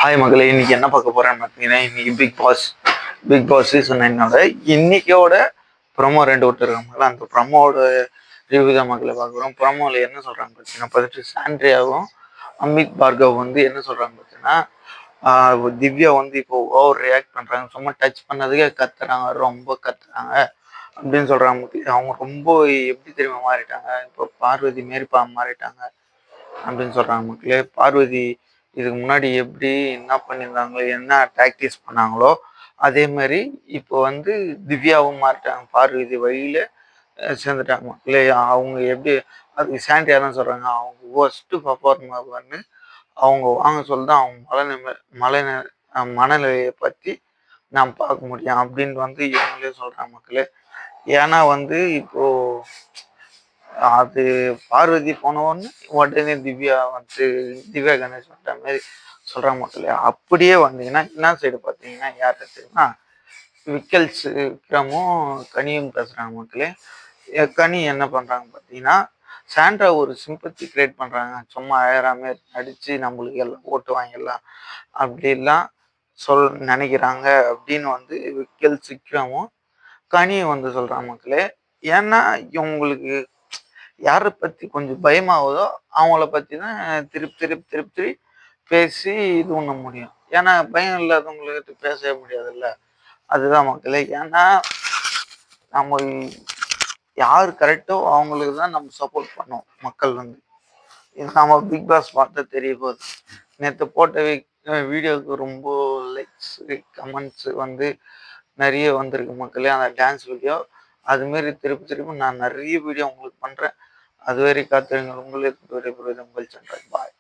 Hi மகளே, இன்னைக்கு என்ன பார்க்க போறேன்னு பார்த்தீங்கன்னா, இன்னைக்கு பிக் பாஸ் சீசன் 9 இன்னைக்கோட ப்ரொமோ 2 விட்டுருக்காங்க. அந்த ப்ரொமோட ரிவ்யூ தான் மக்களை பார்க்குறோம். ப்ரொமோவில் என்ன சொல்றாங்க பார்த்தீங்கன்னா, ஃபர்ஸ்ட் சாண்ட்ரியாவும் அமித் பார்கவ் வந்து என்ன சொல்றாங்க பார்த்தீங்கன்னா, திவ்யா வந்து இப்போ ஓவர் ரியாக்ட் பண்றாங்க, சும்மா டச் பண்ணதுக்கே கத்துறாங்க, ரொம்ப கத்துறாங்க அப்படின்னு சொல்றாங்க. அவங்க ரொம்ப எப்படி தெரியுமா மாறிட்டாங்க, இப்போ பார்வதி மாரி மாறிட்டாங்க அப்படின்னு சொல்றாங்க மக்களே. பார்வதி இதுக்கு முன்னாடி எப்படி என்ன பண்ணியிருந்தாங்களோ, என்ன ப்ராக்டிஸ் பண்ணாங்களோ, அதே மாதிரி இப்போ வந்து திவ்யாவும் மாறிட்டாங்க. பார்வதி வழியில சேர்ந்துட்டாங்க மக்களே. அவங்க எப்படி அதுக்கு சாண்டியா தான் சொல்றாங்க, அவங்க ஒஸ்ட்டு பர்ஃபார்மர் பண்ணு அவங்க வாங்க சொல்லிதான் அவங்க மனநிலை மனநிலையை பற்றி நாம் பார்க்க முடியும் அப்படின்னு வந்து இவங்களே சொல்றாங்க மக்களே. ஏன்னா வந்து இப்போ அது பார்வதி போன உடனே திவ்யா கணேஷ் வந்த மாதிரி சொல்றாங்க மக்களே. அப்படியே வந்தீங்கன்னா என்ன சைடு பார்த்தீங்கன்னா யார் தெரியுமா, விக்கல்ஸும் கனியும் பேசுறாங்க மக்களே. கனி என்ன பண்றாங்க பார்த்தீங்கன்னா, சாண்ட்ரா ஒரு சிம்பத்தி கிரியேட் பண்றாங்க, சும்மா அழகாமே நடிச்சு நம்மளுக்கு எல்லாம் ஓட்டு வாங்கிடலாம் அப்படிலாம் நினைக்கிறாங்க அப்படின்னு வந்து விக்கல்ஸும் கனியும் வந்து சொல்றாங்க மக்களே. ஏன்னா இவங்களுக்கு யாரை பற்றி கொஞ்சம் பயமாகுதோ அவங்கள பற்றி தான் திருப்பி திருப்பி திருப்பி திருப்பி பேசி இது பண்ண முடியும். ஏன்னா பயம் இல்லாதவங்களுக்கு பேசவே முடியாதுல்ல. அதுதான் மக்களே. ஏன்னா நம்ம யார் கரெக்டோ அவங்களுக்கு தான் நம்ம சப்போர்ட் பண்ணோம் மக்கள் வந்து. இது நம்ம பிக் பாஸ் பார்த்தா தெரிய போகுது. நேற்று போட்ட வீடியோவுக்கு ரொம்ப லைக்ஸ் கமெண்ட்ஸ் வந்து நிறைய வந்திருக்கு மக்களே. அந்த டான்ஸ் வீடியோ அதுமாரி திருப்பி திருப்பி நான் நிறைய வீடியோ உங்களுக்கு பண்ணுறேன். அதுவரை காத்திருங்கள். உங்களுக்கு விடைபெறுவது உங்கள் சந்திரன். பாய்.